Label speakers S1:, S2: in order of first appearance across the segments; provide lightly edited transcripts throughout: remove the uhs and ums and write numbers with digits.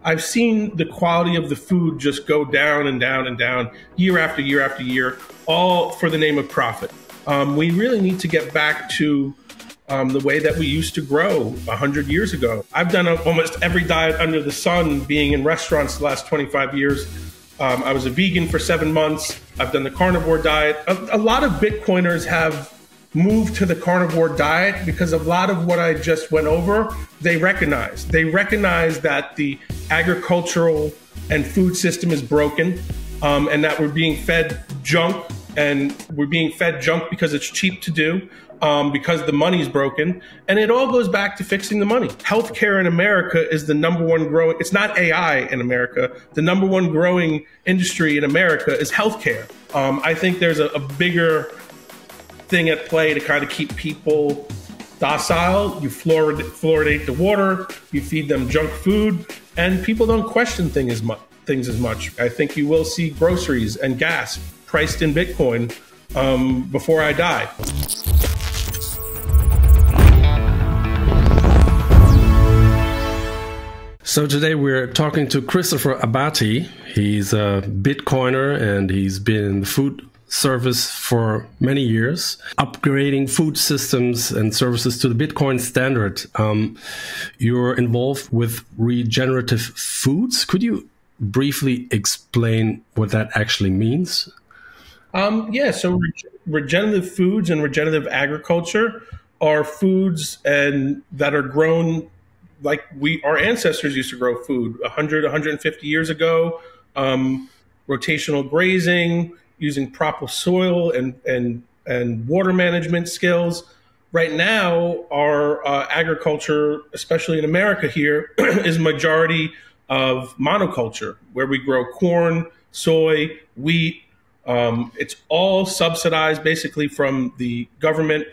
S1: I've seen the quality of the food just go down and down and down year after year after year, all for the name of profit. We really need to get back to the way that we used to grow 100 years ago. I've done almost every diet under the sun, being in restaurants the last 25 years. I was a vegan for 7 months. I've done the carnivore diet. A lot of Bitcoiners have moved to the carnivore diet because a lot of what I just went over, they recognize. They recognize that the agricultural and food system is broken, and that we're being fed junk, and we're being fed junk because it's cheap to do, because the money's broken. And it all goes back to fixing the money. Healthcare in America is the number one growing, it's not AI in America. The number one growing industry in America is healthcare. I think there's a bigger thing at play to kind of keep people docile. You fluoridate the water, you feed them junk food, and people don't question things as much. I think you will see groceries and gas priced in Bitcoin before I die.
S2: So today we're talking to Christopher Abate. He's a Bitcoiner and he's been in the food service for many years, upgrading food systems and services to the Bitcoin standard. You're involved with regenerative foods. Could you briefly explain what that actually means?
S1: So regenerative foods and regenerative agriculture are foods that are grown like our ancestors used to grow food 100, 150 years ago. Rotational grazing, using proper soil and water management skills. Right now, our agriculture, especially in America here, is majority of monoculture, where we grow corn, soy, wheat. It's all subsidized basically from the government,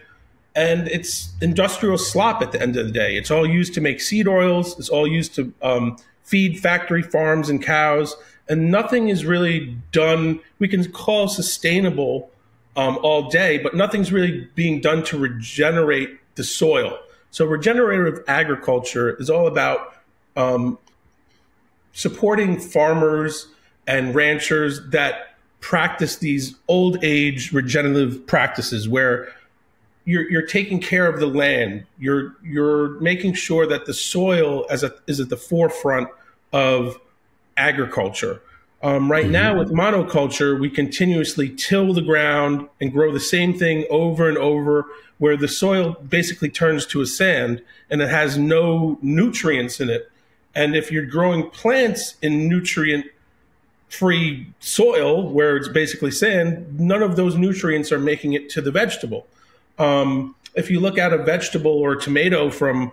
S1: and it's industrial slop at the end of the day. It's all used to make seed oils. It's all used to feed factory farms and cows. And nothing is really done, we can call sustainable all day, but nothing's really being done to regenerate the soil. So regenerative agriculture is all about supporting farmers and ranchers that practice these old age regenerative practices where you're taking care of the land. You're making sure that the soil is at the forefront of agriculture. Right now with monoculture, we continuously till the ground and grow the same thing over and over, where the soil basically turns to a sand and it has no nutrients in it. And if you're growing plants in nutrient-free soil, where it's basically sand, none of those nutrients are making it to the vegetable. If you look at a vegetable or a tomato from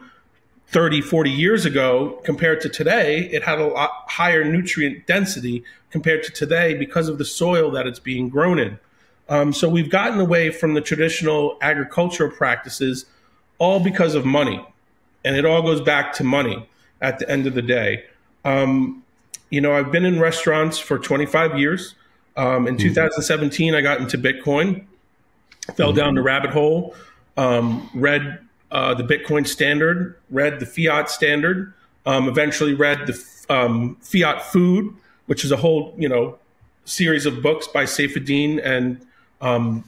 S1: 30, 40 years ago compared to today, it had a lot higher nutrient density compared to today because of the soil that it's being grown in. So we've gotten away from the traditional agricultural practices, all because of money. And it all goes back to money at the end of the day. I've been in restaurants for 25 years. In 2017, I got into Bitcoin, fell down the rabbit hole, read the Bitcoin standard, read the fiat standard, eventually read the fiat food, which is a whole, series of books by Saifuddin and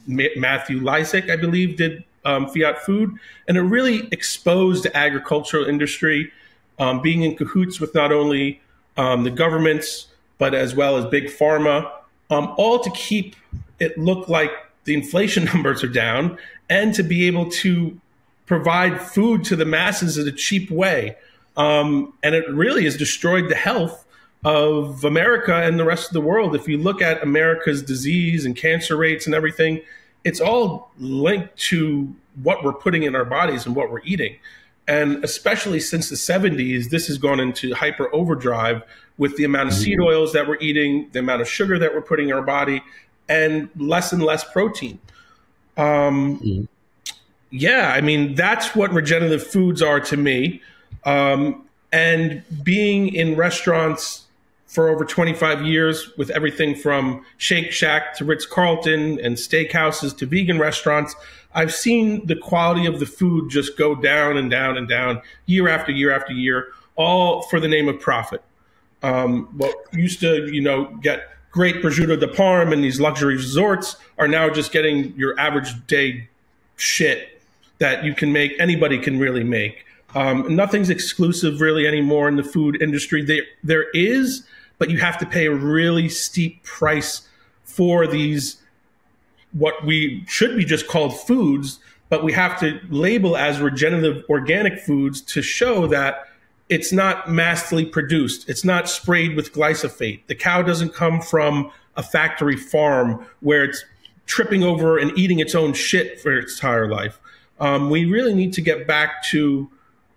S1: Matthew Lysick, I believe, did fiat food. And it really exposed the agricultural industry, being in cahoots with not only the governments, but as well as big pharma, all to keep it look like the inflation numbers are down and to be able to provide food to the masses in a cheap way. And it really has destroyed the health of America and the rest of the world. If you look at America's disease and cancer rates and everything, it's all linked to what we're putting in our bodies and what we're eating. And especially since the 70s, this has gone into hyper overdrive with the amount of seed oils that we're eating, the amount of sugar that we're putting in our body, and less protein. Yeah, I mean, that's what regenerative foods are to me. And being in restaurants for over 25 years with everything from Shake Shack to Ritz-Carlton and steakhouses to vegan restaurants, I've seen the quality of the food just go down and down and down year after year after year, all for the name of profit. What used to, get great prosciutto de Parma and these luxury resorts are now just getting your average day shit that anybody can really make. Nothing's exclusive really anymore in the food industry. There is, but you have to pay a really steep price for these, what we should be just called foods, but we have to label as regenerative organic foods to show that it's not massively produced. It's not sprayed with glyphosate. The cow doesn't come from a factory farm where it's tripping over and eating its own shit for its entire life. We really need to get back to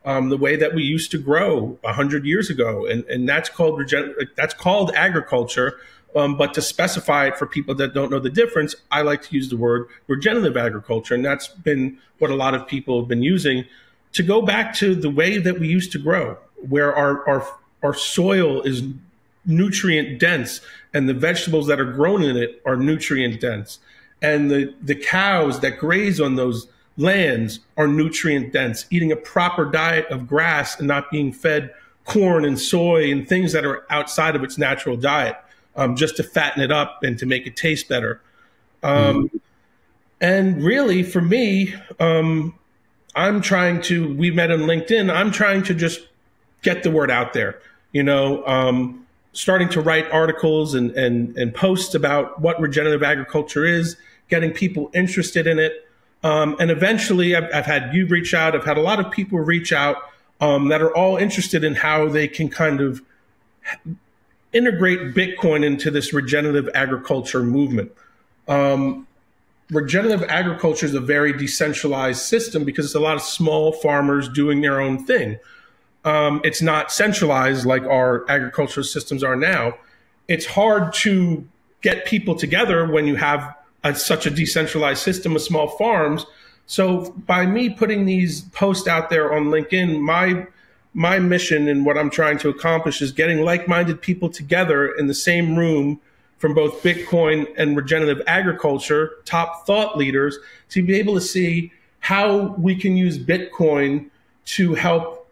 S1: the way that we used to grow 100 years ago, and that's called agriculture. But to specify it for people that don't know the difference, I like to use the word regenerative agriculture, and that's been what a lot of people have been using to go back to the way that we used to grow, where our soil is nutrient dense and the vegetables that are grown in it are nutrient dense. And the cows that graze on those lands are nutrient dense, eating a proper diet of grass and not being fed corn and soy and things that are outside of its natural diet, just to fatten it up and to make it taste better. And really, for me, we met on LinkedIn. I'm trying to just get the word out there, starting to write articles and posts about what regenerative agriculture is, getting people interested in it. And eventually I've had you reach out. I've had a lot of people reach out that are all interested in how they can kind of integrate Bitcoin into this regenerative agriculture movement. Regenerative agriculture is a very decentralized system because it's a lot of small farmers doing their own thing. It's not centralized like our agricultural systems are now. It's hard to get people together when you have such a decentralized system of small farms. So by me putting these posts out there on LinkedIn, my mission and what I'm trying to accomplish is getting like-minded people together in the same room from both Bitcoin and regenerative agriculture, top thought leaders, to be able to see how we can use Bitcoin to help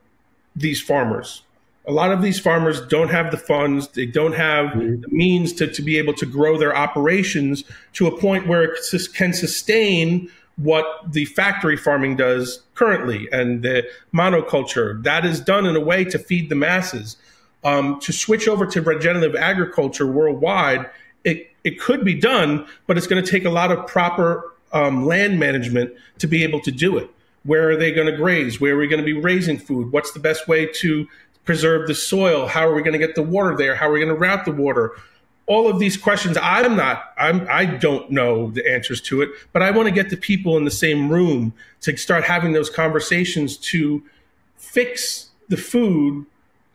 S1: these farmers. A lot of these farmers don't have the funds. They don't have the means to be able to grow their operations to a point where it can sustain what the factory farming does currently, and the monoculture that is done in a way to feed the masses. To switch over to regenerative agriculture worldwide, it could be done, but it's going to take a lot of proper land management to be able to do it. Where are they going to graze? Where are we going to be raising food? What's the best way to preserve the soil? How are we going to get the water there? How are we going to route the water? All of these questions, I don't know the answers to it, but I want to get the people in the same room to start having those conversations to fix the food,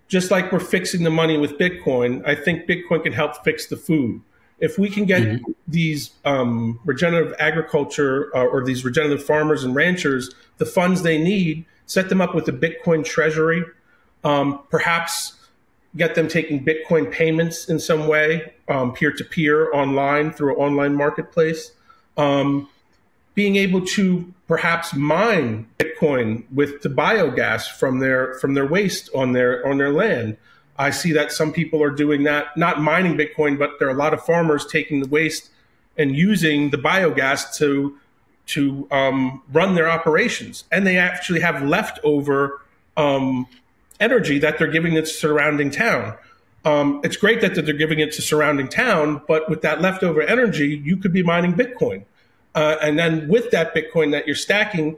S1: just like we're fixing the money with Bitcoin. I think Bitcoin can help fix the food. If we can get these regenerative agriculture or these regenerative farmers and ranchers the funds they need, set them up with a Bitcoin treasury, perhaps get them taking Bitcoin payments in some way, peer-to-peer online through an online marketplace, being able to perhaps mine Bitcoin with the biogas from their waste on their land. I see that some people are doing that, not mining Bitcoin, but there are a lot of farmers taking the waste and using the biogas to run their operations, and they actually have leftover energy that they're giving its surrounding town. It's great that they're giving it to surrounding town, but with that leftover energy, you could be mining Bitcoin. And then with that Bitcoin that you're stacking,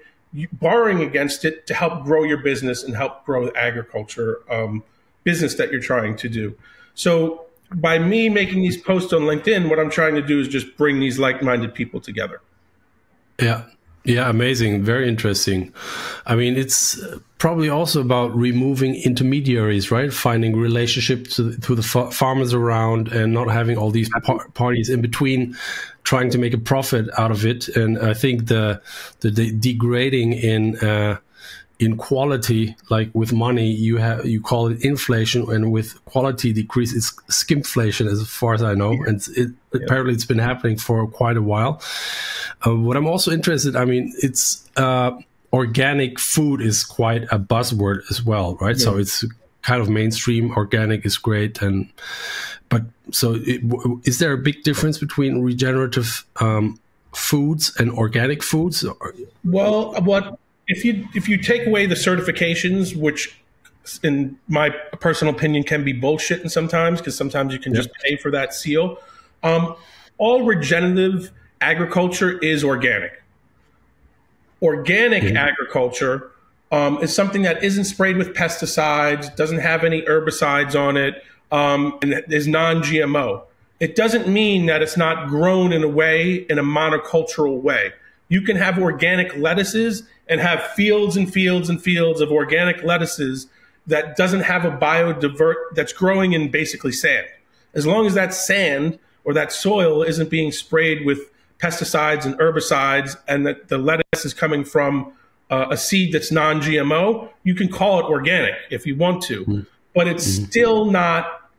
S1: borrowing against it to help grow your business and help grow the agriculture business that you're trying to do. So by me making these posts on LinkedIn, what I'm trying to do is just bring these like-minded people together.
S2: Yeah, amazing. Very interesting. I mean, it's probably also about removing intermediaries, right? Finding relationship to the farmers around and not having all these parties in between trying to make a profit out of it. And I think the degrading in quality, like with money, you call it inflation, and with quality decrease, it's skimpflation, as far as I know. And apparently it's been happening for quite a while. What I'm also interested, I mean, it's organic food is quite a buzzword as well, right? Yeah. So it's kind of mainstream. Organic is great, but is there a big difference between regenerative foods and organic foods?
S1: Well, if you take away the certifications, which in my personal opinion can be bullshit, and sometimes because sometimes you can just pay for that seal. All regenerative agriculture is organic. Organic agriculture is something that isn't sprayed with pesticides, doesn't have any herbicides on it, and is non-GMO. It doesn't mean that it's not grown in a monocultural way. You can have organic lettuces and have fields and fields and fields of organic lettuces that doesn't have that's growing in basically sand. As long as that sand or that soil isn't being sprayed with pesticides and herbicides, and that the lettuce is coming from a seed that's non-GMO, you can call it organic if you want to, but it's still not,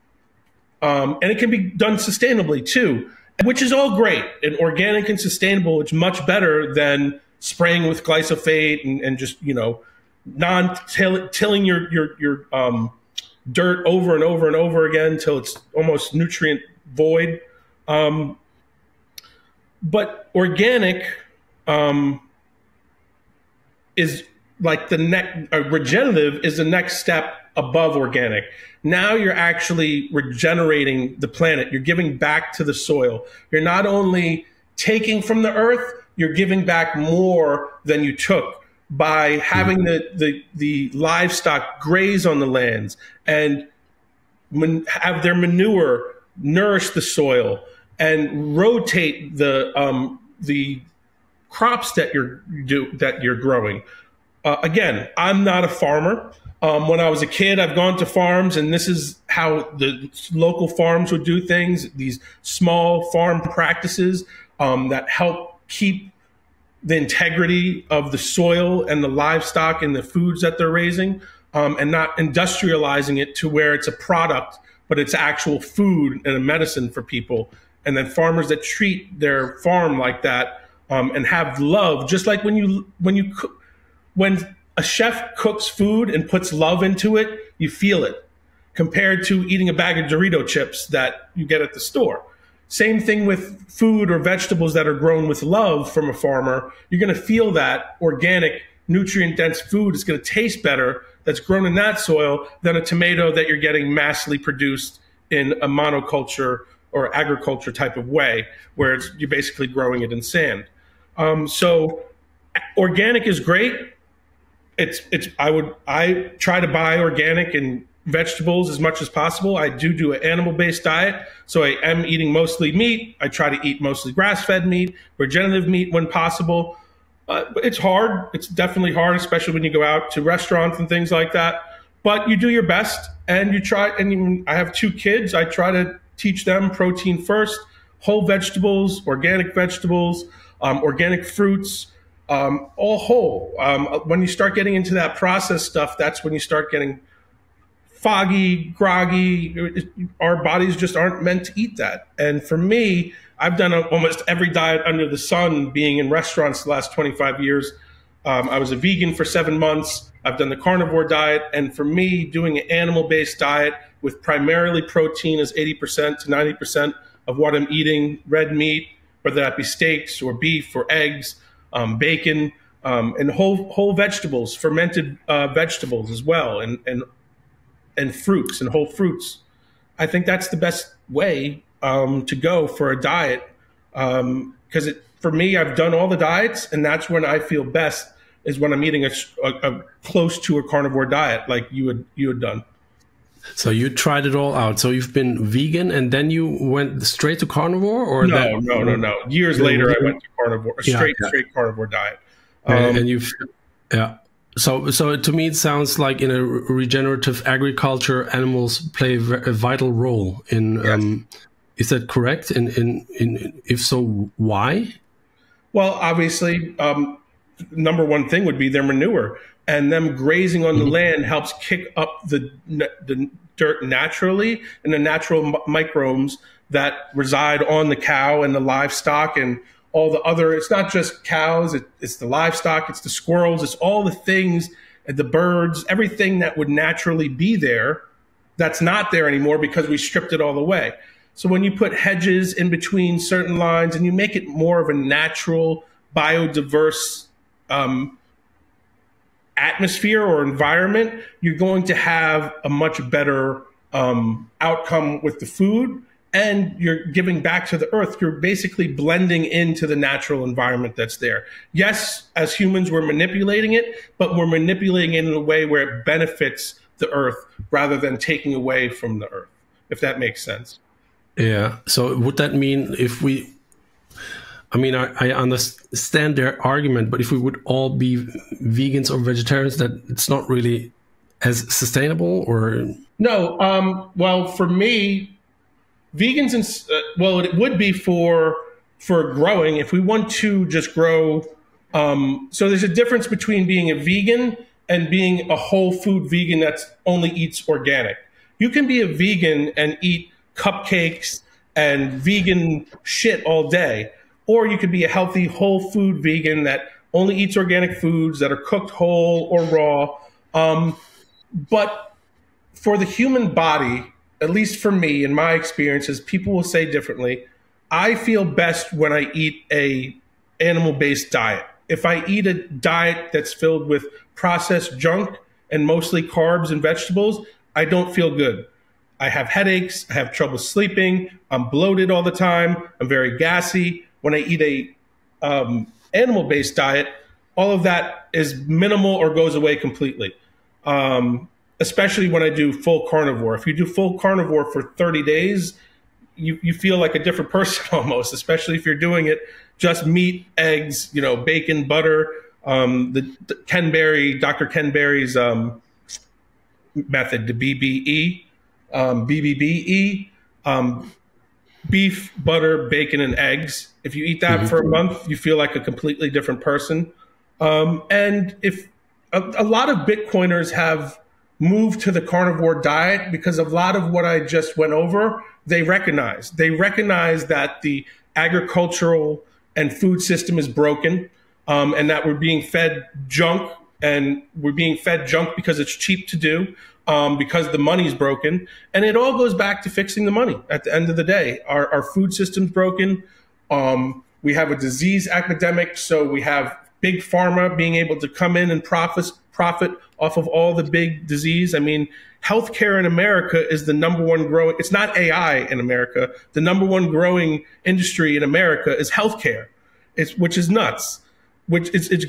S1: and it can be done sustainably too, which is all great. And organic and sustainable, it's much better than spraying with glyphosate and just, tilling your dirt over and over and over again until it's almost nutrient void. But organic is like regenerative is the next step above organic. Now you're actually regenerating the planet. You're giving back to the soil. You're not only taking from the earth, you're giving back more than you took by having the livestock graze on the lands and have their manure nourish the soil and rotate the crops that you're growing. Again, I'm not a farmer. When I was a kid, I've gone to farms, and this is how the local farms would do things. These small farm practices that help keep the integrity of the soil and the livestock and the foods that they're raising, and not industrializing it to where it's a product, but it's actual food and a medicine for people. And then farmers that treat their farm like that, and have love, just like when a chef cooks food and puts love into it, you feel it, compared to eating a bag of Dorito chips that you get at the store. Same thing with food or vegetables that are grown with love from a farmer. You're going to feel that organic, nutrient-dense food is going to taste better that's grown in that soil than a tomato that you're getting massively produced in a monoculture or agriculture type of way, where you're basically growing it in sand. So organic is great. I try to buy organic and vegetables as much as possible. I do an animal-based diet, so I am eating mostly meat. I try to eat mostly grass-fed meat, regenerative meat when possible. But it's hard. It's definitely hard, especially when you go out to restaurants and things like that. But you do your best, and you try. And I have 2 kids. I try to teach them protein first, whole vegetables, organic fruits, all whole. When you start getting into that processed stuff, that's when you start getting foggy, groggy. Our bodies just aren't meant to eat that. And for me, I've done almost every diet under the sun, being in restaurants the last 25 years. I was a vegan for 7 months. I've done the carnivore diet. And for me, doing an animal-based diet with primarily protein is 80% to 90% of what I'm eating, red meat, whether that be steaks or beef or eggs, bacon, and whole vegetables, fermented vegetables as well, and fruits and whole fruits. I think that's the best way to go for a diet, because for me, I've done all the diets, and that's when I feel best, is when I'm eating a close to a carnivore diet like you had done.
S2: So you tried it all out. So you've been vegan, and then you went straight to carnivore, or
S1: no. Years later, I went to carnivore, straight carnivore diet.
S2: So to me, it sounds like in a regenerative agriculture, animals play a vital role in. Yes. Is that correct? If so, why? Well,
S1: obviously, number one thing would be their manure. And them grazing on the land helps kick up the dirt naturally, and the natural microbes that reside on the cow and the livestock and all the other. It's not just cows, it's the livestock, it's the squirrels, it's all the things the birds, everything that would naturally be there, that's not there anymore because we stripped it all away. So when you put hedges in between certain lines and you make it more of a natural, biodiverse atmosphere or environment, you're going to have a much better outcome with the food, and you're giving back to the earth. You're basically blending into the natural environment that's there. Yes, as humans, we're manipulating it, but we're manipulating it in a way where it benefits the earth rather than taking away from the earth, if that makes sense.
S2: Yeah. So would that mean if we, I mean, I understand their argument, but if we would all be vegans or vegetarians, that it's not really as sustainable, or?
S1: No. Well, for me, vegans and well, it would be for growing. If we want to just grow, so there's a difference between being a vegan and being a whole food vegan that only eats organic. You can be a vegan and eat cupcakes and vegan shit all day, or you could be a healthy whole food vegan that only eats organic foods that are cooked whole or raw. But for the human body, at least for me, in my experiences, people will say differently. I feel best when I eat a animal-based diet. If I eat a diet that's filled with processed junk and mostly carbs and vegetables, I don't feel good. I have headaches, I have trouble sleeping, I'm bloated all the time, I'm very gassy. When I eat a animal-based diet, all of that is minimal or goes away completely. Especially when I do full carnivore. If you do full carnivore for 30 days, you feel like a different person almost, especially if you're doing it just meat, eggs, bacon, butter, Dr. Ken Berry's method, the BBBE, beef, butter, bacon, and eggs. If you eat that for a month, you feel like a completely different person. And if a lot of Bitcoiners have moved to the carnivore diet because a lot of what I just went over, they recognize that the agricultural and food system is broken, and that we're being fed junk, and we're being fed junk because it's cheap to do, because the money's broken. And it all goes back to fixing the money at the end of the day. Our food system's broken. We have a disease epidemic, so we have big pharma being able to come in and profit off of all the big disease. I mean, healthcare in America is the number one growing. It's not AI in America. The number one growing industry in America is healthcare, which is nuts. It's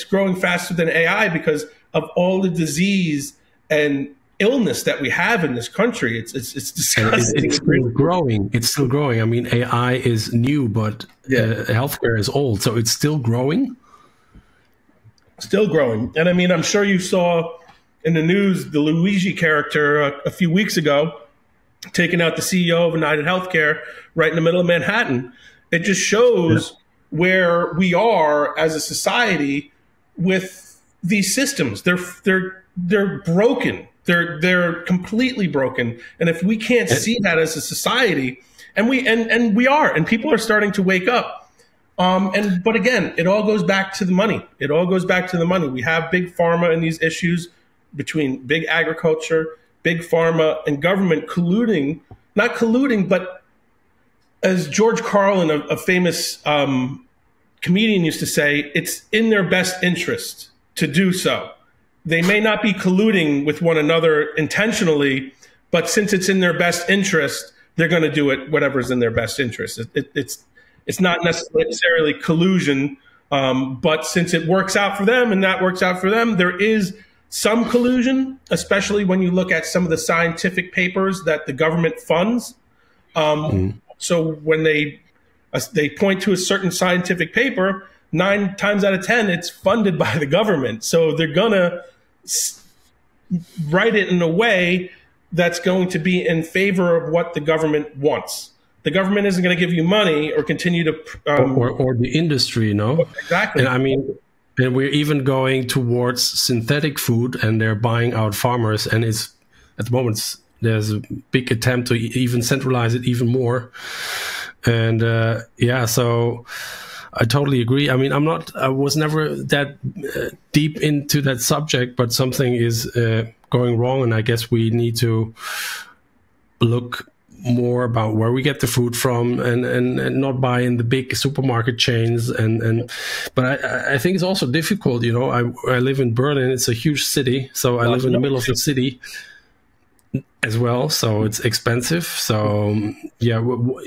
S1: growing faster than AI because of all the disease and illness that we have in this country. It's disgusting.
S2: It's still growing. It's still growing. I mean, AI is new, but healthcare is old, so it's still growing.
S1: Still growing. And I mean, I'm sure you saw in the news the Luigi character a few weeks ago taking out the CEO of United Healthcare right in the middle of Manhattan. It just shows where we are as a society with these systems. They're broken. They're completely broken. And if we can't see that as a society, and we are, and people are starting to wake up. But again, it all goes back to the money. It all goes back to the money. We have big pharma and these issues between big agriculture, big pharma, and government colluding, not colluding, but as George Carlin, a famous comedian, used to say, it's in their best interest to do so. They may not be colluding with one another intentionally, but since it's in their best interest, they're going to do it, whatever's in their best interest. It's not necessarily collusion, but since it works out for them and that works out for them, there is some collusion, especially when you look at some of the scientific papers that the government funds. So when they point to a certain scientific paper, 9 times out of 10, it's funded by the government. So they're going to write it in a way that's going to be in favor of what the government wants. The government isn't going to give you money or continue to...
S2: or the industry,
S1: Exactly.
S2: And I mean, and we're even going towards synthetic food, and they're buying out farmers. And at the moment, there's a big attempt to even centralize it even more. And so I totally agree. I mean, I was never that deep into that subject, but something is going wrong, and I guess we need to look more about where we get the food from, and not buy in the big supermarket chains. But I think it's also difficult. You know, I live in Berlin. It's a huge city, so I live in the middle of the city as well, so it's expensive. So yeah,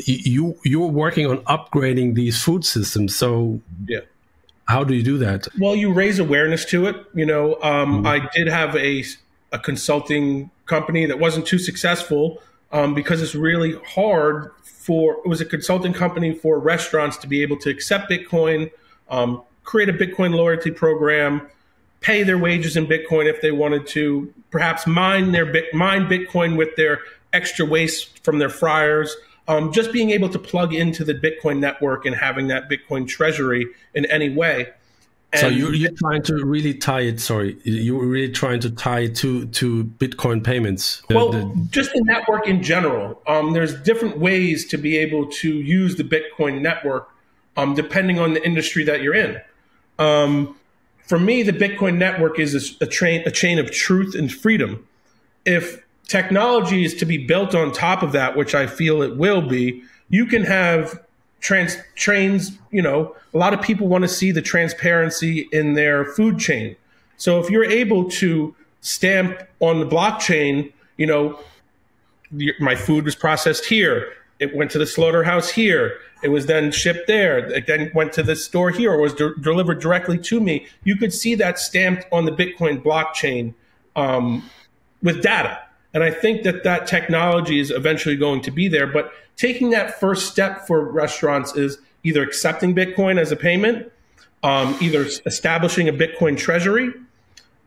S2: you're working on upgrading these food systems. So
S1: yeah,
S2: how do you do that?
S1: Well, you raise awareness to it. You know, I did have a consulting company that wasn't too successful because it's really hard it was a consulting company for restaurants to be able to accept Bitcoin, create a Bitcoin loyalty program, pay their wages in Bitcoin if they wanted to, perhaps mine Bitcoin with their extra waste from their fryers. Just being able to plug into the Bitcoin network and having that Bitcoin treasury in any way. And
S2: so you're trying to really tie it. Sorry, you're really trying to tie it to Bitcoin payments.
S1: Just the network in general. There's different ways to be able to use the Bitcoin network, depending on the industry that you're in. For me, the Bitcoin network is a chain of truth and freedom. If technology is to be built on top of that, which I feel it will be, you can have trains, you know, a lot of people want to see the transparency in their food chain. So if you're able to stamp on the blockchain, you know, my food was processed here, it went to the slaughterhouse here, it was then shipped there, it then went to the store here, or was delivered directly to me, you could see that stamped on the Bitcoin blockchain with data. And I think that technology is eventually going to be there. But taking that first step for restaurants is either accepting Bitcoin as a payment, either establishing a Bitcoin treasury.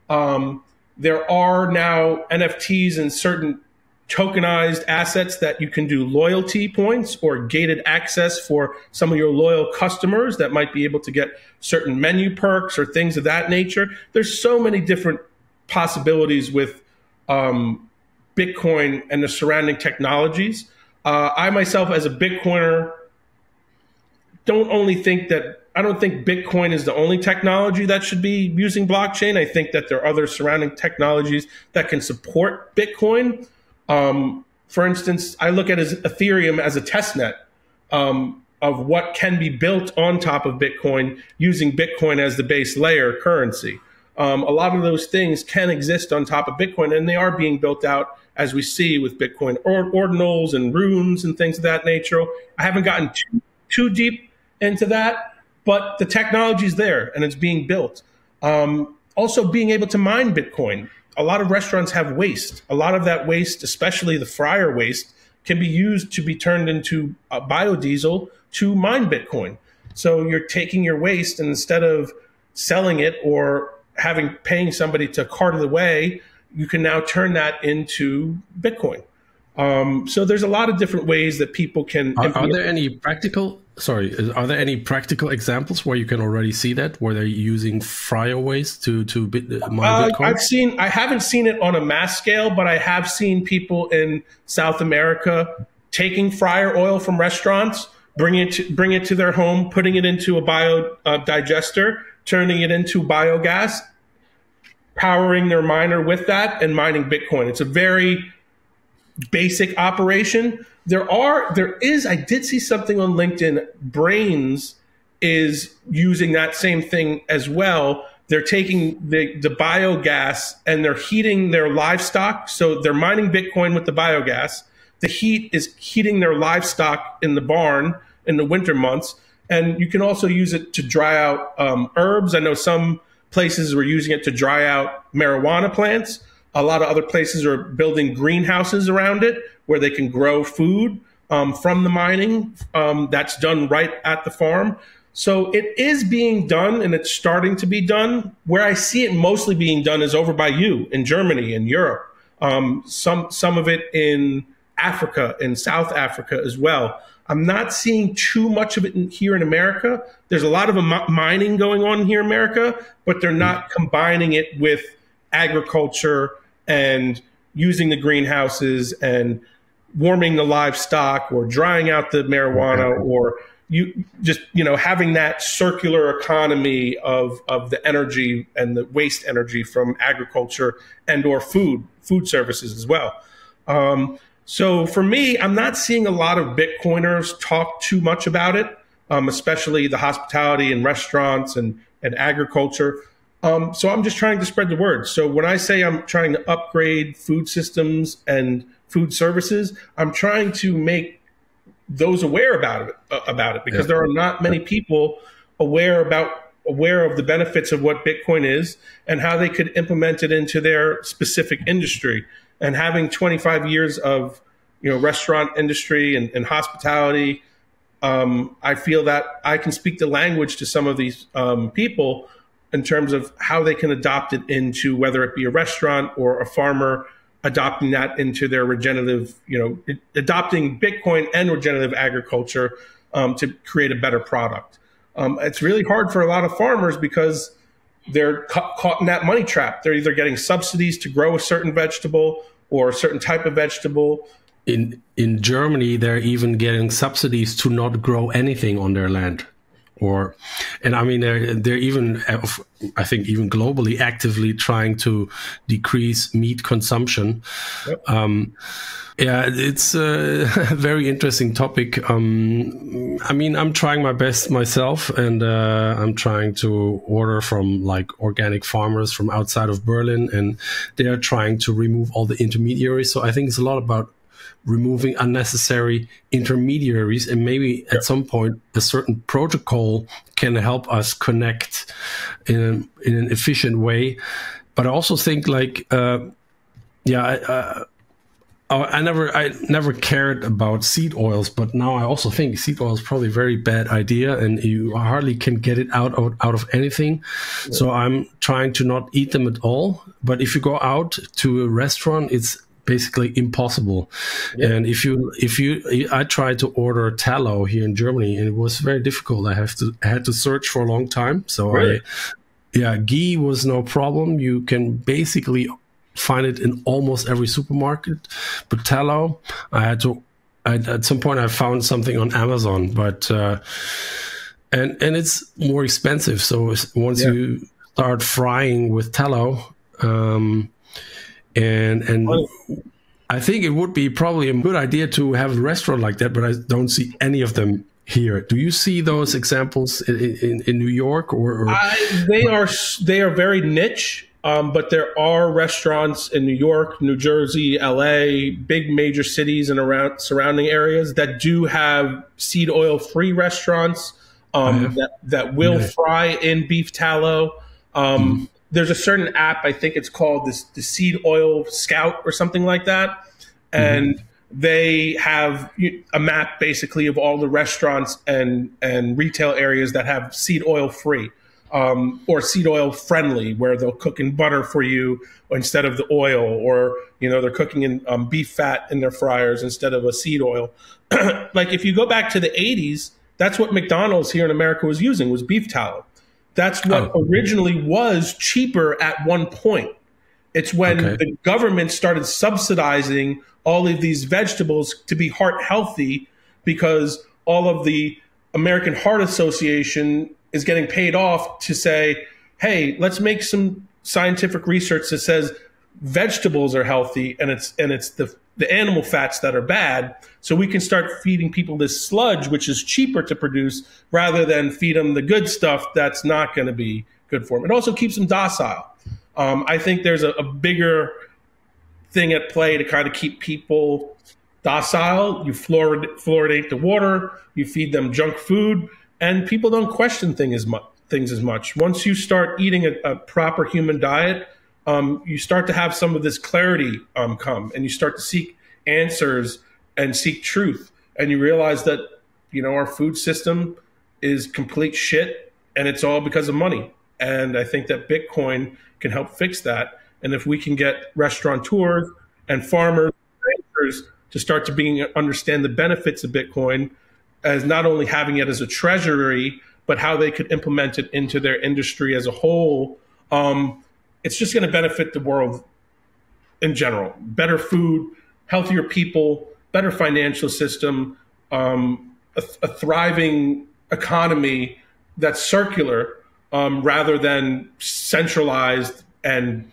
S1: There are now NFTs and certain tokenized assets that you can do loyalty points or gated access for some of your loyal customers that might be able to get certain menu perks or things of that nature. There's so many different possibilities with Bitcoin and the surrounding technologies. I myself, as a Bitcoiner, I don't think Bitcoin is the only technology that should be using blockchain. I think that there are other surrounding technologies that can support Bitcoin. For instance, I look at Ethereum as a testnet of what can be built on top of Bitcoin using Bitcoin as the base layer currency. A lot of those things can exist on top of Bitcoin, and they are being built out, as we see with Bitcoin ordinals and runes and things of that nature. I haven't gotten too deep into that, but the technology is there and it's being built. Also being able to mine Bitcoin. A lot of restaurants have waste. A lot of that waste, especially the fryer waste, can be used to be turned into biodiesel to mine Bitcoin. So you're taking your waste, and instead of selling it or paying somebody to cart it away, you can now turn that into Bitcoin. So there's a lot of different ways that people can.
S2: Are there any practical examples where you can already see that, where they're using fryer waste to mine Bitcoin?
S1: I haven't seen it on a mass scale, but I have seen people in South America taking fryer oil from restaurants, bring it to their home, putting it into a digester, turning it into biogas, powering their miner with that, and mining Bitcoin. It's a very basic operation. I did see something on LinkedIn. Brains is using that same thing as well. They're taking the biogas and they're heating their livestock. So they're mining Bitcoin with the biogas. The heat is heating their livestock in the barn in the winter months. And you can also use it to dry out herbs. I know some places were using it to dry out marijuana plants. A lot of other places are building greenhouses around it where they can grow food from the mining. That's done right at the farm. So it is being done, and it's starting to be done. Where I see it mostly being done is over by you in Germany and Europe. Some of it in Africa, in South Africa as well. I'm not seeing too much of it here in America. There's a lot of mining going on here in America, but they're not combining it with agriculture and using the greenhouses and warming the livestock or drying out the marijuana or you just, having that circular economy of the energy and the waste energy from agriculture and or food services as well. So for me, I'm not seeing a lot of Bitcoiners talk too much about it, especially the hospitality and restaurants and agriculture. So I'm just trying to spread the word. So when I say I'm trying to upgrade food systems and food services, I'm trying to make those aware about it because there are not many people aware of the benefits of what Bitcoin is and how they could implement it into their specific industry. And having 25 years of restaurant industry and hospitality, I feel that I can speak the language to some of these people in terms of how they can adopt it into, whether it be a restaurant or a farmer adopting that into their regenerative, adopting Bitcoin and regenerative agriculture to create a better product. It's really hard for a lot of farmers because they're caught in that money trap. They're either getting subsidies to grow a certain vegetable or a certain type of vegetable.
S2: In Germany, they're even getting subsidies to not grow anything on their land. And I mean, they're even, I think, even globally actively trying to decrease meat consumption. Yep. It's a very interesting topic. I mean, I'm trying my best myself, and I'm trying to order from like organic farmers from outside of Berlin, and they are trying to remove all the intermediaries. So I think it's a lot about removing unnecessary intermediaries, and maybe at some point a certain protocol can help us connect in an efficient way. But I also think like, I never cared about seed oils, but now I also think seed oil is probably a very bad idea, and you hardly can get it out of anything. Yeah. So I'm trying to not eat them at all. But if you go out to a restaurant, it's basically impossible. Yeah. And I tried to order tallow here in Germany, and it was very difficult. I had to search for a long time. So really? Ghee was no problem. You can basically find it in almost every supermarket. But tallow, at some point I found something on Amazon, but and it's more expensive. So once you start frying with tallow, and I think it would be probably a good idea to have a restaurant like that, but I don't see any of them here. Do you see those examples in New York?
S1: They are very niche, but there are restaurants in New York, New Jersey, LA, big major cities and around surrounding areas that do have seed oil free restaurants that will fry in beef tallow. There's a certain app, I think it's called the Seed Oil Scout or something like that. And they have a map basically of all the restaurants and retail areas that have seed oil free or seed oil friendly, where they'll cook in butter for you instead of the oil, or, they're cooking in beef fat in their fryers instead of a seed oil. Like if you go back to the 80s, that's what McDonald's here in America was using, was beef tallow. That's what originally was cheaper at one point. It's when the government started subsidizing all of these vegetables to be heart healthy, because all of the American Heart Association is getting paid off to say, hey, let's make some scientific research that says vegetables are healthy and it's the animal fats that are bad. So we can start feeding people this sludge, which is cheaper to produce, rather than feed them the good stuff that's not going to be good for them. It also keeps them docile. I think there's a bigger thing at play to kind of keep people docile. You fluoridate the water, you feed them junk food, and people don't question things as much. Once you start eating a proper human diet, you start to have some of this clarity come, and you start to seek answers and seek truth. And you realize that, our food system is complete shit, and it's all because of money. And I think that Bitcoin can help fix that. And if we can get restaurateurs and farmers and ranchers to start to understand the benefits of Bitcoin as not only having it as a treasury, but how they could implement it into their industry as a whole, it's just going to benefit the world in general. Better food, healthier people, better financial system. a thriving economy that's circular, rather than centralized and,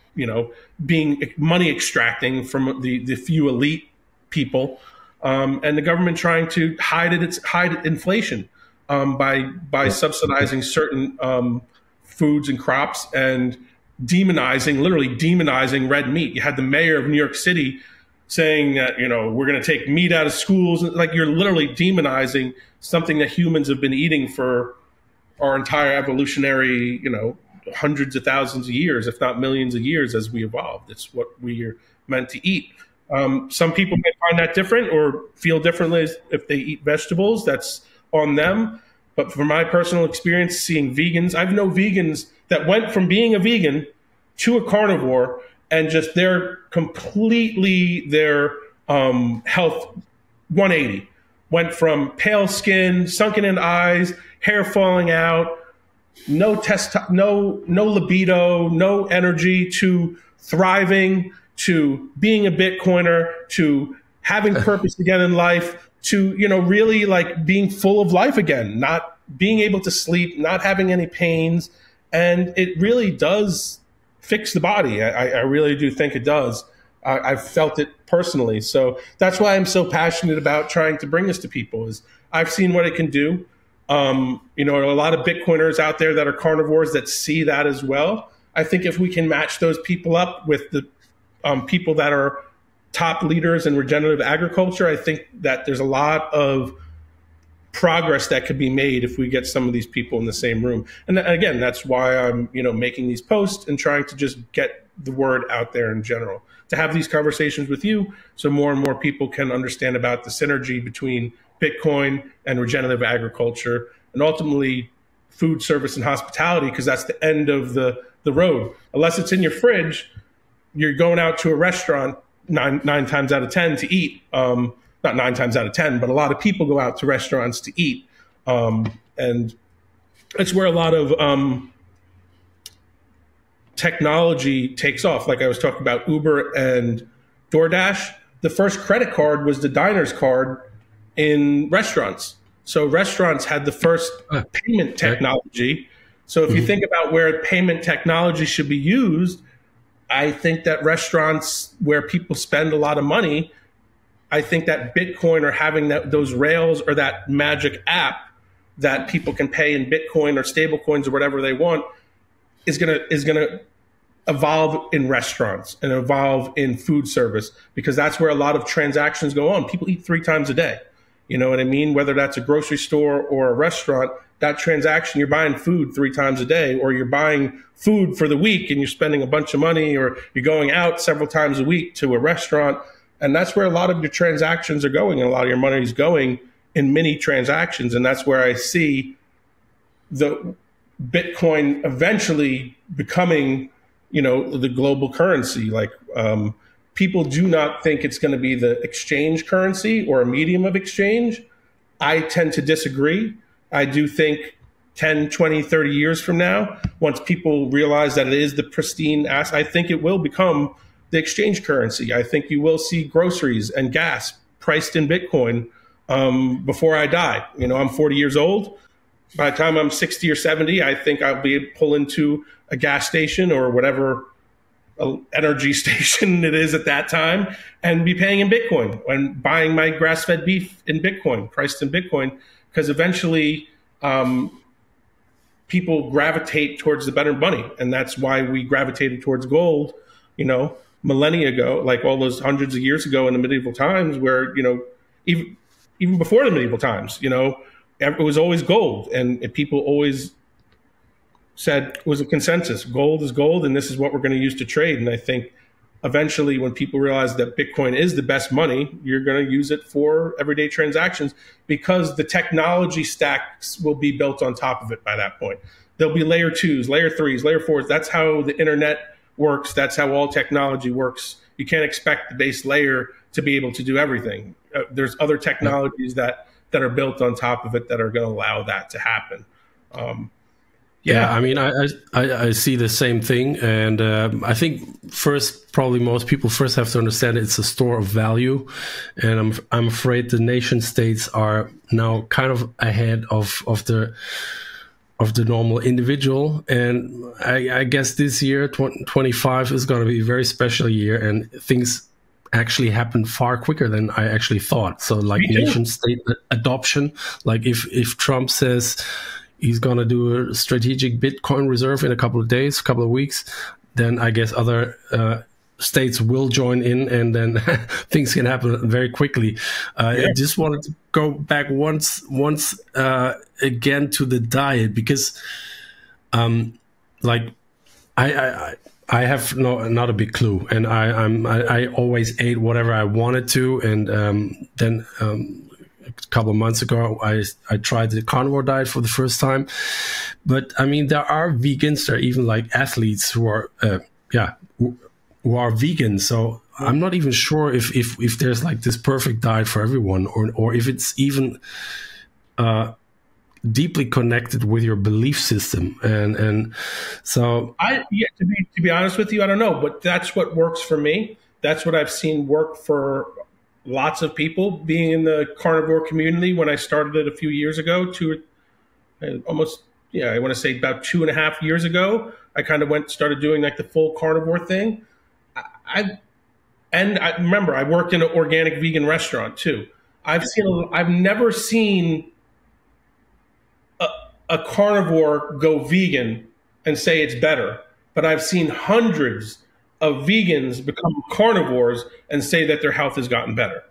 S1: being money extracting from the few elite people, and the government trying to hide inflation, by subsidizing certain foods and crops, and literally demonizing red meat. You had the mayor of New York City saying that, we're going to take meat out of schools. Like, you're literally demonizing something that humans have been eating for our entire evolutionary, hundreds of thousands of years, if not millions of years, as we evolved. It's what we are meant to eat. Some people may find that different or feel differently if they eat vegetables. That's on them. But from my personal experience, seeing vegans, I've known vegans that went from being a vegan to a carnivore, and just their health 180. Went from pale skin, sunken in eyes, hair falling out, no libido, no energy, to thriving, to being a Bitcoiner, to having purpose again in life, to, really like being full of life again, not being able to sleep, not having any pains. And it really does fix the body. I really do think it does. I've felt it personally. So that's why I'm so passionate about trying to bring this to people, is I've seen what it can do. A lot of Bitcoiners out there that are carnivores that see that as well. I think if we can match those people up with the people that are top leaders in regenerative agriculture, I think that there's a lot of progress that could be made if we get some of these people in the same room. And again, that's why I'm, making these posts and trying to just get the word out there in general, to have these conversations with you, so more and more people can understand about the synergy between Bitcoin and regenerative agriculture, and ultimately food service and hospitality, because that's the end of the road. Unless it's in your fridge, you're going out to a restaurant nine times out of 10 to eat. Not 9 times out of 10, but a lot of people go out to restaurants to eat. And it's where a lot of technology takes off. Like I was talking about Uber and DoorDash, the first credit card was the diner's card in restaurants. So restaurants had the first payment technology. So if you think about where payment technology should be used, I think that restaurants where people spend a lot of money, I think that Bitcoin, or having those rails or that magic app that people can pay in Bitcoin or stable coins or whatever they want, is gonna evolve in restaurants and evolve in food service, because that's where a lot of transactions go on. People eat 3 times a day. You know what I mean? Whether that's a grocery store or a restaurant, that transaction, you're buying food 3 times a day, or you're buying food for the week and you're spending a bunch of money, or you're going out several times a week to a restaurant. And that's where a lot of your transactions are going, and a lot of your money is going in mini transactions. And that's where I see the Bitcoin eventually becoming, the global currency. Like, people do not think it's going to be the exchange currency or a medium of exchange. I tend to disagree. I do think 10, 20, 30 years from now, once people realize that it is the pristine asset, I think it will become the exchange currency. I think you will see groceries and gas priced in Bitcoin before I die. I'm 40 years old. By the time I'm 60 or 70, I think I'll be able to pull into a gas station or whatever energy station it is at that time, and be paying in Bitcoin and buying my grass-fed beef in Bitcoin, priced in Bitcoin, because eventually people gravitate towards the better money. And that's why we gravitated towards gold, millennia ago, like all those hundreds of years ago in the medieval times, where, even before the medieval times, it was always gold. And people always said it was a consensus. Gold is gold, and this is what we're going to use to trade. And I think eventually, when people realize that Bitcoin is the best money, you're going to use it for everyday transactions, because the technology stacks will be built on top of it by that point. There'll be layer 2s, layer 3s, layer 4s. That's how the internet works. That's how all technology works. You can't expect the base layer to be able to do everything. There's other technologies that are built on top of it that are going to allow that to happen.
S2: Yeah,
S1: Yeah.
S2: I mean, I see the same thing, and I think first, probably most people first have to understand it's a store of value, and I'm afraid the nation states are now kind of ahead of the normal individual, and I guess this year 25 is going to be a very special year, and things actually happen far quicker than I actually thought. So, like
S1: Me too.
S2: nation state adoption, like if Trump says he's going to do a strategic Bitcoin reserve in a couple of days, couple of weeks, then I guess other states will join in, and then things can happen very quickly.
S1: Yeah.
S2: I just wanted to go back once again to the diet, because like I have not a big clue, and I always ate whatever I wanted to, and then a couple of months ago I tried the carnivore diet for the first time. But I mean, there are vegans, there are even like athletes who are who are vegan. So I'm not even sure if there's like this perfect diet for everyone, or if it's even deeply connected with your belief system. And so
S1: To be honest with you, I don't know, but that's what works for me. That's what I've seen work for lots of people. Being in the carnivore community when I started it a few years ago, I want to say about 2.5 years ago, I kind of started doing like the full carnivore thing. I remember I worked in an organic vegan restaurant too. I've never seen a carnivore go vegan and say it's better, but I've seen hundreds of vegans become carnivores and say that their health has gotten better.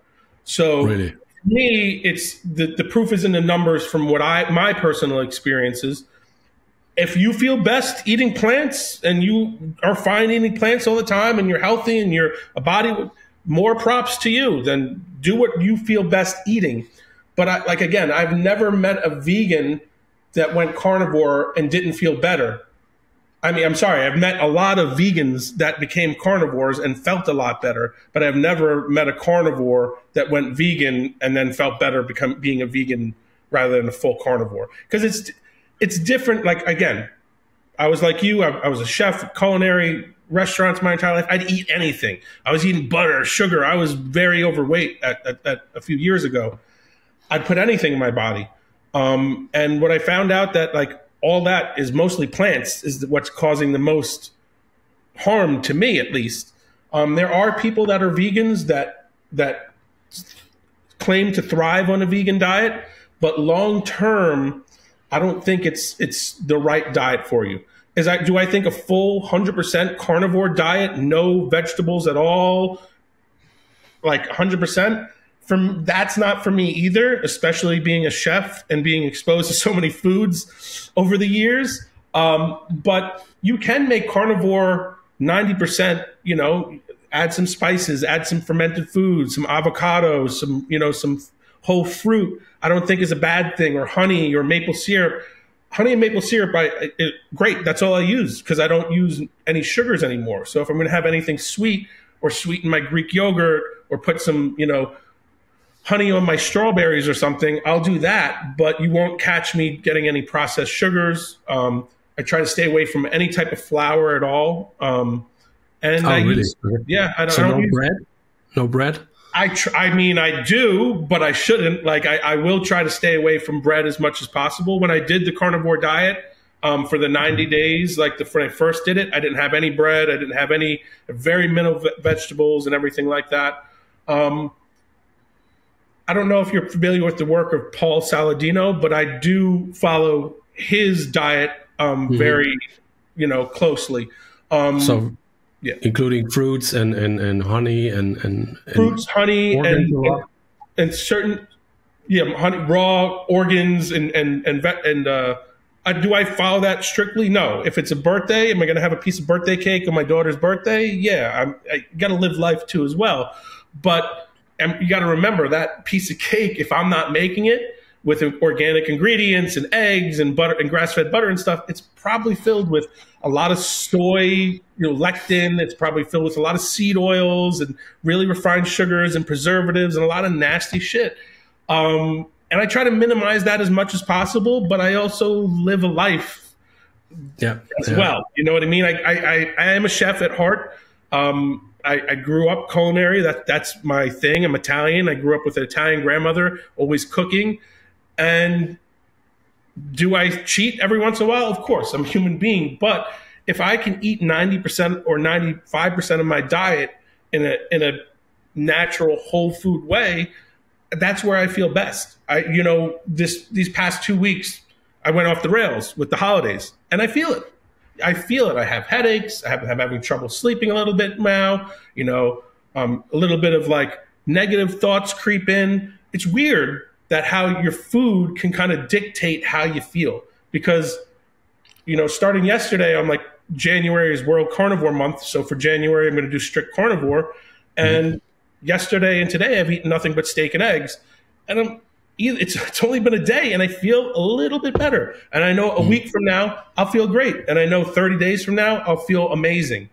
S1: So
S2: really,
S1: for me, it's the proof is in the numbers from what my personal experiences. If you feel best eating plants and you are fine eating plants all the time and you're healthy and you're a body, more props to you. Then do what you feel best eating. But I've never met a vegan that went carnivore and didn't feel better. I mean, I'm sorry, I've met a lot of vegans that became carnivores and felt a lot better, but I've never met a carnivore that went vegan and then felt better being a vegan rather than a full carnivore. Because it's different. Like, again, I was like you, I was a chef, culinary, restaurants my entire life. I'd eat anything. I was eating butter, sugar. I was very overweight at a few years ago. I'd put anything in my body. And what I found out that like all that is mostly plants is what's causing the most harm to me, at least. There are people that are vegans that claim to thrive on a vegan diet, but long term, I don't think it's the right diet for you. Do I think a full 100% carnivore diet, no vegetables at all, like 100%? That's not for me either, especially being a chef and being exposed to so many foods over the years. But you can make carnivore 90%, add some spices, add some fermented foods, some avocados, some whole fruit. I don't think is a bad thing, or honey or maple syrup. Honey and maple syrup, great. That's all I use because I don't use any sugars anymore. So if I'm going to have anything sweet or sweeten my Greek yogurt or put some, honey on my strawberries or something, I'll do that. But you won't catch me getting any processed sugars. I try to stay away from any type of flour at all.
S2: Really?
S1: I
S2: So
S1: don't
S2: no bread? No bread?
S1: I do, but I shouldn't. Like, I will try to stay away from bread as much as possible. When I did the carnivore diet for the 90 days, when I first did it, I didn't have any bread. I didn't have any very minimal vegetables and everything like that. I don't know if you're familiar with the work of Paul Saladino, but I do follow his diet very, closely.
S2: So
S1: yeah,
S2: including fruits and honey and
S1: fruits, honey, and certain honey, raw organs and do I follow that strictly? No. If it's a birthday, am I going to have a piece of birthday cake on my daughter's birthday? Yeah, I got to live life too as well. But you got to remember that piece of cake, if I'm not making it with organic ingredients and eggs and butter and grass-fed butter and stuff, it's probably filled with a lot of soy, lectin. It's probably filled with a lot of seed oils and really refined sugars and preservatives and a lot of nasty shit. And I try to minimize that as much as possible, but I also live a life
S2: Yeah.
S1: as well. You know what I mean? I am a chef at heart. I grew up culinary. That's my thing. I'm Italian. I grew up with an Italian grandmother, always cooking. And do I cheat every once in a while? Of course, I'm a human being. But if I can eat 90% or 95% of my diet in a natural whole food way, that's where I feel best. These past 2 weeks, I went off the rails with the holidays, and I feel it. I feel it. I have headaches. I'm having trouble sleeping a little bit now. A little bit of like negative thoughts creep in. It's weird that how your food can kind of dictate how you feel. Because, starting yesterday, I'm like, January is World Carnivore Month. So for January, I'm going to do strict carnivore. And yesterday and today, I've eaten nothing but steak and eggs. And it's only been a day, and I feel a little bit better. And I know a week from now, I'll feel great. And I know 30 days from now, I'll feel amazing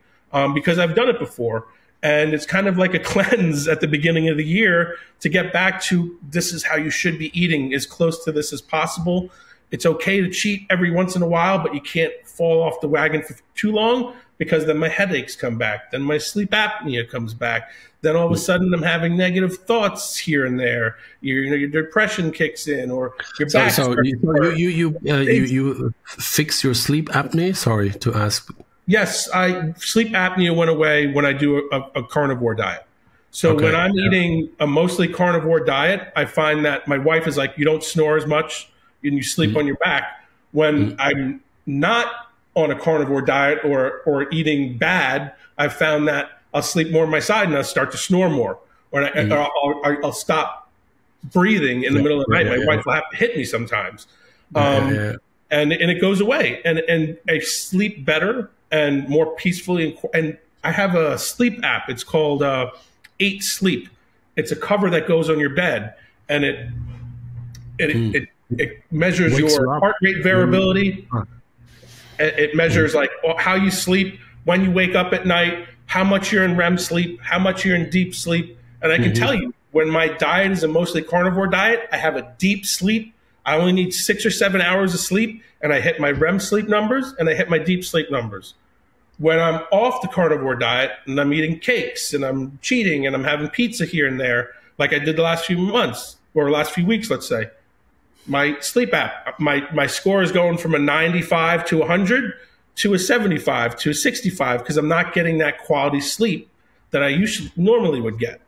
S1: because I've done it before. And it's kind of like a cleanse at the beginning of the year to get back to this is how you should be eating, as close to this as possible. It's okay to cheat every once in a while, but you can't fall off the wagon for too long, because then my headaches come back. Then my sleep apnea comes back. Then all of a sudden I'm having negative thoughts here and there. Your depression kicks in, or your back.
S2: So you fix your sleep apnea? Sorry to ask.
S1: Yes, sleep apnea went away when I do a carnivore diet. So when I'm eating a mostly carnivore diet, I find that my wife is like, you don't snore as much and you sleep on your back. When I'm not on a carnivore diet or eating bad, I've found that I'll sleep more on my side and I'll start to snore more. Or I'll stop breathing in the middle of the night. My wife will have to hit me sometimes. And it goes away. And I sleep better and more peacefully. And I have a sleep app. It's called 8 Sleep. It's a cover that goes on your bed, and it measures your heart rate variability. It measures like how you sleep, when you wake up at night, how much you're in REM sleep, how much you're in deep sleep. And I can tell you, when my diet is a mostly carnivore diet, I have a deep sleep. I only need 6 or 7 hours of sleep, and I hit my REM sleep numbers and I hit my deep sleep numbers. When I'm off the carnivore diet and I'm eating cakes and I'm cheating and I'm having pizza here and there, like I did the last few months or last few weeks, let's say, my sleep app, my score is going from a 95 to 100 to a 75 to a 65, because I'm not getting that quality sleep that I normally would get.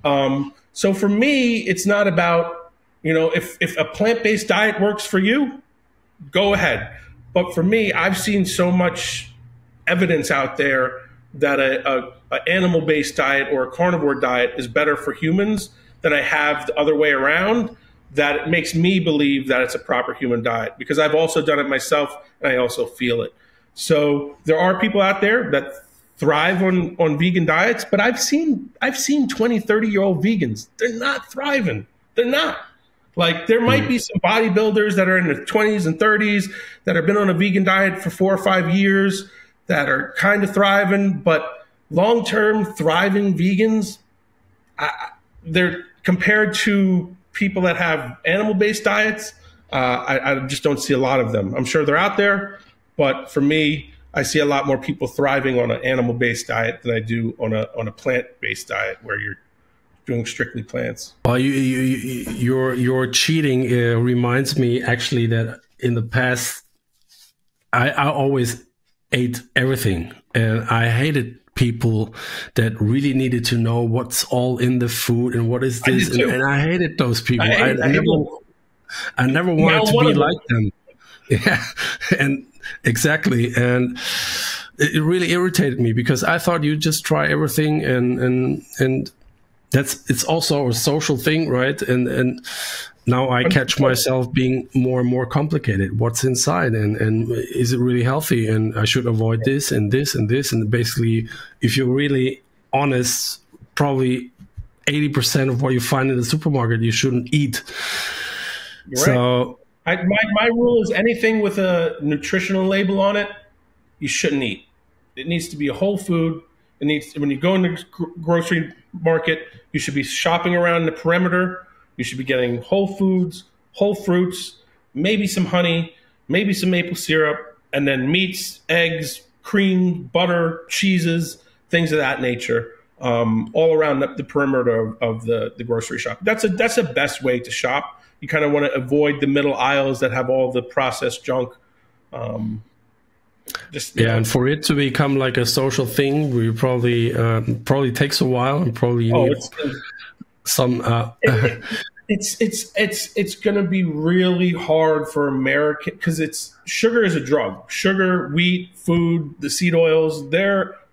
S1: So for me, it's not about, if a plant-based diet works for you, go ahead. But for me, I've seen so much evidence out there that a animal-based diet or a carnivore diet is better for humans than I have the other way around, that it makes me believe that it's a proper human diet, because I've also done it myself and I also feel it. So there are people out there that thrive on vegan diets, but I've seen 20, 30-year-old vegans. They're not thriving. They're not. Like, there might be some bodybuilders that are in their 20s and 30s that have been on a vegan diet for 4 or 5 years that are kind of thriving, but long-term thriving vegans, they're compared to people that have animal-based diets. I just don't see a lot of them. I'm sure they're out there, but for me, I see a lot more people thriving on an animal-based diet than I do on a plant-based diet where you're doing strictly plants.
S2: Well, your cheating reminds me actually that in the past, I always ate everything, and I hated people that really needed to know what's all in the food and what is this, and I hated those people. I never wanted to be like them. Yeah, and exactly, and it really irritated me, because I thought you just try everything, and it's also a social thing, right? And now I catch myself being more and more complicated. What's inside, and is it really healthy? And I should avoid this and this and this. And basically, if you're really honest, probably 80% of what you find in the supermarket you shouldn't eat.
S1: You're so right. My rule is anything with a nutritional label on it, you shouldn't eat. It needs to be a whole food. It needs, when you go in the grocery market, you should be shopping around the perimeter. You should be getting whole foods, whole fruits, maybe some honey, maybe some maple syrup, and then meats, eggs, cream, butter, cheeses, things of that nature, all around the perimeter of the grocery shop. That's the best way to shop. You kind of want to avoid the middle aisles that have all the processed junk.
S2: And for it to become like a social thing, we probably takes a while, and probably need some.
S1: It's going to be really hard for America because sugar is a drug. Sugar, wheat, food, the seed oils.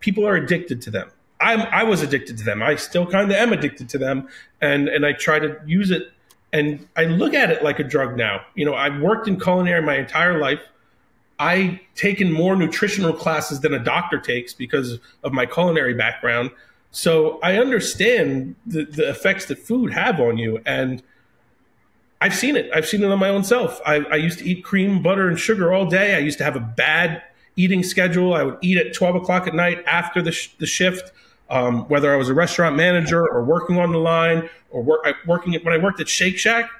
S1: People are addicted to them. I was addicted to them. I still kind of am addicted to them, and I try to use it. And I look at it like a drug now. I've worked in culinary my entire life. I've taken more nutritional classes than a doctor takes because of my culinary background. So I understand the effects that food have on you. And I've seen it. I've seen it on my own self. I used to eat cream, butter, and sugar all day. I used to have a bad eating schedule. I would eat at 12 o'clock at night after the shift, whether I was a restaurant manager or working on the line or when I worked at Shake Shack.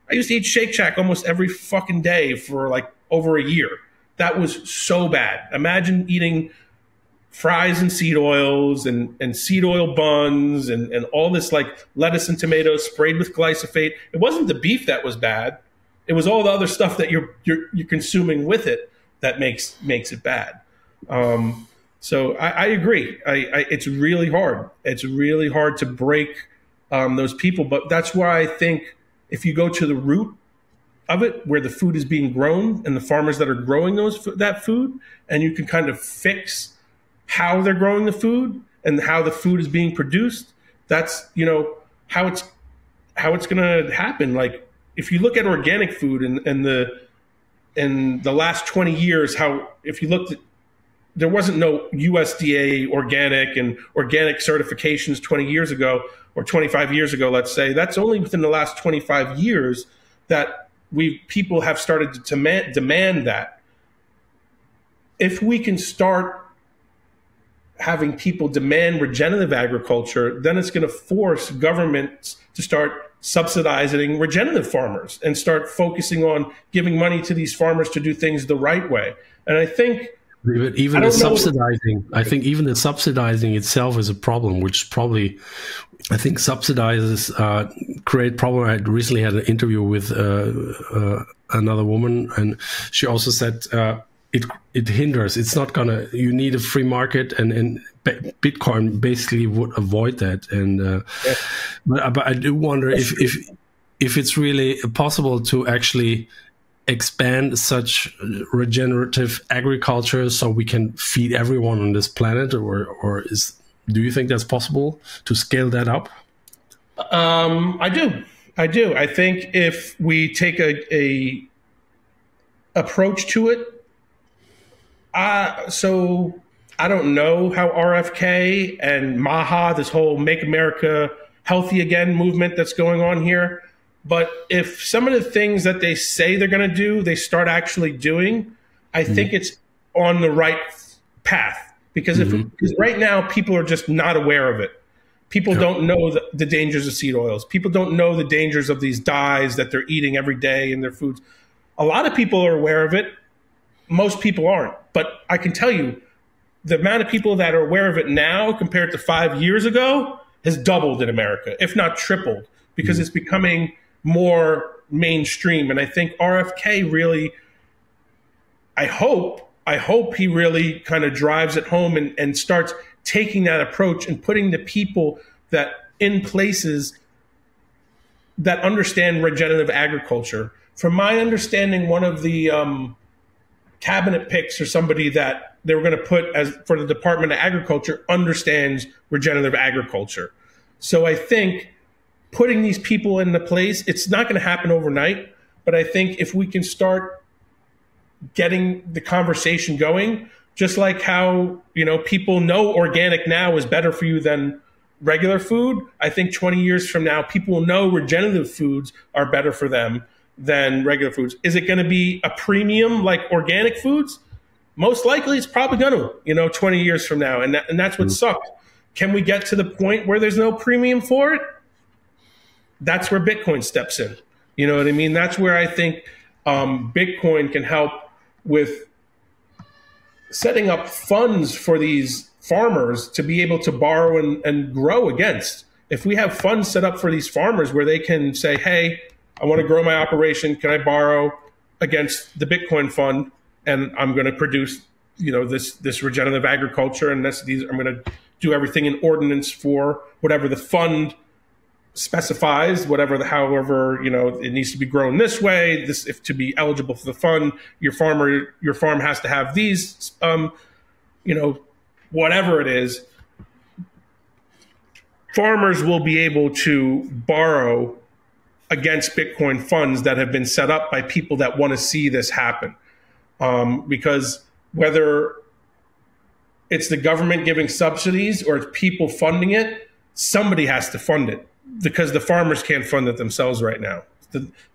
S1: I used to eat Shake Shack almost every fucking day for like over a year. That was so bad. Imagine eating fries and seed oils and seed oil buns and all this like lettuce and tomatoes sprayed with glyphosate. It wasn't the beef that was bad. It was all the other stuff that you're consuming with it that makes it bad. So I agree. It's really hard. It's really hard to break those people. But that's why I think if you go to the root of it, where the food is being grown and the farmers that are growing that food, and you can kind of fix how they're growing the food and how the food is being produced. That's how it's going to happen. Like if you look at organic food in the last 20 years, if you looked at, there wasn't no USDA organic and organic certifications 20 years ago or 25 years ago, let's say. That's only within the last 25 years that people have started to demand that. If we can start having people demand regenerative agriculture, then it's going to force governments to start subsidizing regenerative farmers and start focusing on giving money to these farmers to do things the right way. And I think
S2: even the subsidizing, I think even the subsidizing itself is a problem, which probably, I think subsidizes create problem. I recently had an interview with another woman, and she also said it hinders. It's not gonna. You need a free market, and Bitcoin basically would avoid that. And but I do wonder if it's really possible to actually expand such regenerative agriculture so we can feed everyone on this planet, or do you think that's possible to scale that up?
S1: I do. I think if we take a approach to it, so I don't know how RFK and MAHA, this whole Make America Healthy Again movement that's going on here, but if some of the things that they say they're going to do, they start actually doing, I think it's on the right path. Because because right now people are just not aware of it. People don't know the dangers of seed oils. People don't know the dangers of these dyes that they're eating every day in their foods. A lot of people are aware of it. Most people aren't. But I can tell you, the amount of people that are aware of it now compared to 5 years ago has doubled in America, if not tripled, because it's becoming more mainstream. And I think RFK really, I hope he really kind of drives it home and starts taking that approach and putting the people that in places that understand regenerative agriculture. From my understanding, one of the cabinet picks or somebody that they were going to put as for the Department of Agriculture understands regenerative agriculture. So I think putting these people into place, it's not going to happen overnight, but I think if we can start getting the conversation going, just like how, people know organic now is better for you than regular food. I think 20 years from now, people will know regenerative foods are better for them than regular foods. Is it going to be a premium like organic foods? Most likely it's probably going to, 20 years from now. And that's what sucks. Can we get to the point where there's no premium for it? That's where Bitcoin steps in. You know what I mean? That's where I think Bitcoin can help with setting up funds for these farmers to be able to borrow and grow against. If we have funds set up for these farmers where they can say, hey, I want to grow my operation, can I borrow against the Bitcoin fund? And I'm going to produce, this regenerative agriculture, and I'm going to do everything in ordinance for whatever the fund specifies, however, it needs to be grown this way. If to be eligible for the fund, your farm has to have these, whatever it is. Farmers will be able to borrow against Bitcoin funds that have been set up by people that want to see this happen. Because whether it's the government giving subsidies or it's people funding it, somebody has to fund it, because the farmers can't fund it themselves right now.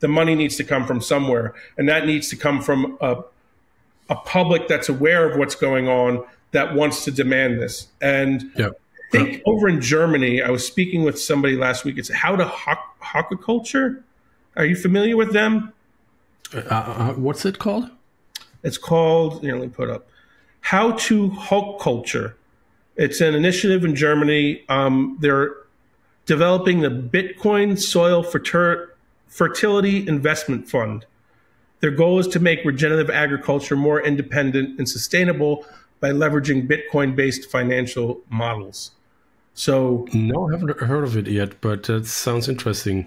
S1: The money needs to come from somewhere, and that needs to come from a public that's aware of what's going on, that wants to demand this. And I think over in Germany, I was speaking with somebody last week. It's How to Aquaculture. Are you familiar with them?
S2: What's it called?
S1: It's called, let me put up, How to Aquaculture. It's an initiative in Germany. They're developing the Bitcoin Soil Fertility Investment Fund. Their goal is to make regenerative agriculture more independent and sustainable by leveraging Bitcoin-based financial models. So,
S2: no, I haven't heard of it yet, but it sounds interesting.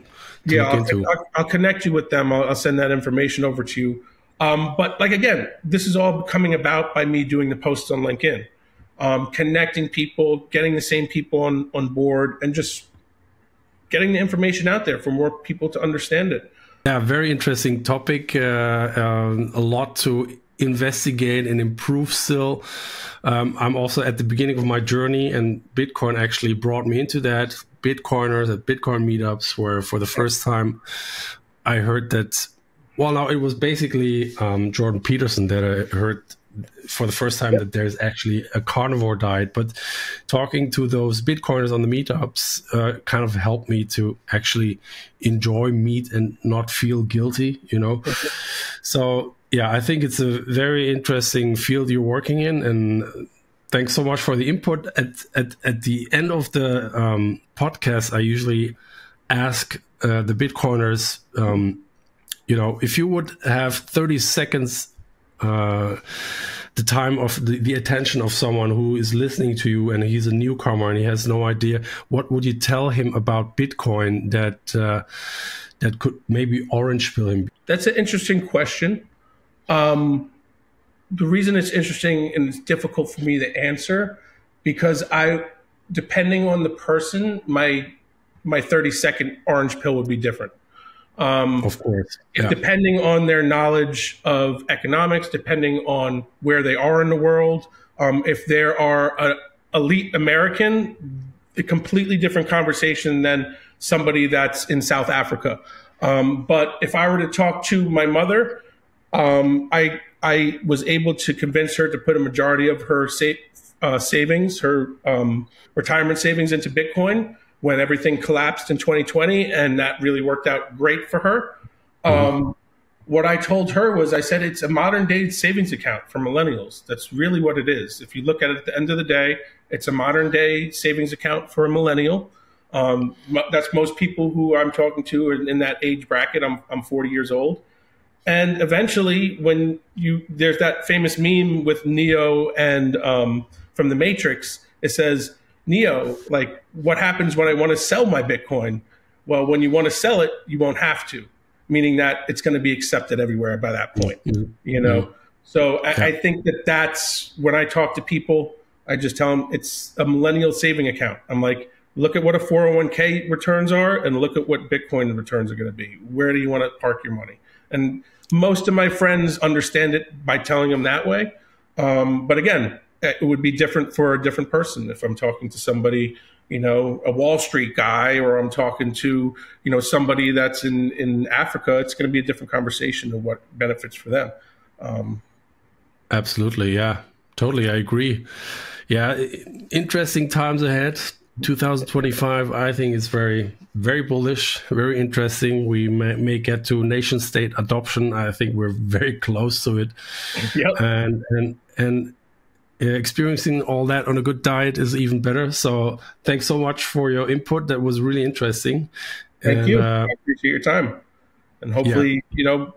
S1: I'll connect you with them. I'll send that information over to you. But again, this is all coming about by me doing the posts on LinkedIn, connecting people, getting the same people on board, and just getting the information out there for more people to understand it.
S2: Yeah, very interesting topic. A lot to investigate and improve still. I'm also at the beginning of my journey, and Bitcoin actually brought me into that. Bitcoiners at Bitcoin meetups, where for the first time I heard that. Well, now it was basically Jordan Peterson that I heard for the first time that there's actually a carnivore diet. But talking to those Bitcoiners on the meetups kind of helped me to actually enjoy meat and not feel guilty, So, yeah, I think it's a very interesting field you're working in. And thanks so much for the input. At the end of the podcast, I usually ask the Bitcoiners, if you would have 30 seconds, the time of the attention of someone who is listening to you and he's a newcomer and he has no idea, what would you tell him about Bitcoin that could maybe orange pill him?
S1: That's an interesting question. The reason it's interesting and it's difficult for me to answer, because depending on the person, my 30-second orange pill would be different.
S2: Of course. Yeah.
S1: Depending on their knowledge of economics, depending on where they are in the world. If they are an elite American, a completely different conversation than somebody that's in South Africa. But if I were to talk to my mother, I was able to convince her to put a majority of her savings, her retirement savings, into Bitcoin when everything collapsed in 2020, and that really worked out great for her. What I told her was, I said, it's a modern day savings account for millennials. That's really what it is. If you look at it at the end of the day, it's a modern day savings account for a millennial. That's most people who I'm talking to in that age bracket. I'm 40 years old. And eventually, there's that famous meme with Neo and from the Matrix, it says, Neo, what happens when I want to sell my Bitcoin? Well, when you want to sell it, you won't have to, meaning that it's going to be accepted everywhere by that point, So I think that's when I talk to people, I just tell them it's a millennial saving account. I'm like, look at what a 401k returns are and look at what Bitcoin returns are going to be. Where do you want to park your money? And most of my friends understand it by telling them that way. But again, it would be different for a different person. If I'm talking to somebody, a Wall Street guy, or I'm talking to, somebody that's in Africa, it's going to be a different conversation of what benefits for them.
S2: Absolutely. Yeah, totally. I agree. Yeah. Interesting times ahead. 2025, I think, is very, very bullish, very interesting. We may get to nation state adoption. I think we're very close to it.
S1: Yep.
S2: And experiencing all that on a good diet is even better. So thanks so much for your input. That was really interesting.
S1: Thank you. I appreciate your time. And hopefully,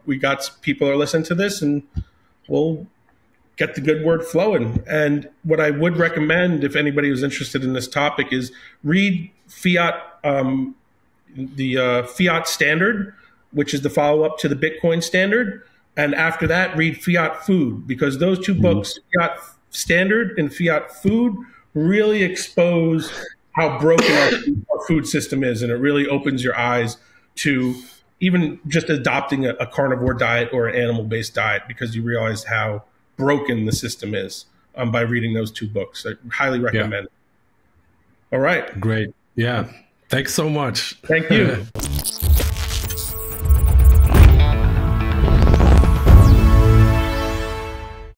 S1: we got people who are listening to this, and we'll get the good word flowing. And what I would recommend, if anybody was interested in this topic, is read Fiat, the Fiat Standard, which is the follow-up to the Bitcoin Standard. And after that, read Fiat Food, because those two books, Fiat Standard and Fiat Food, really expose how broken our food system is. And it really opens your eyes to even just adopting a carnivore diet or an animal-based diet, because you realize how broken the system is by reading those two books. I highly recommend it. All right.
S2: Great. Yeah. Thanks so much.
S1: Thank you.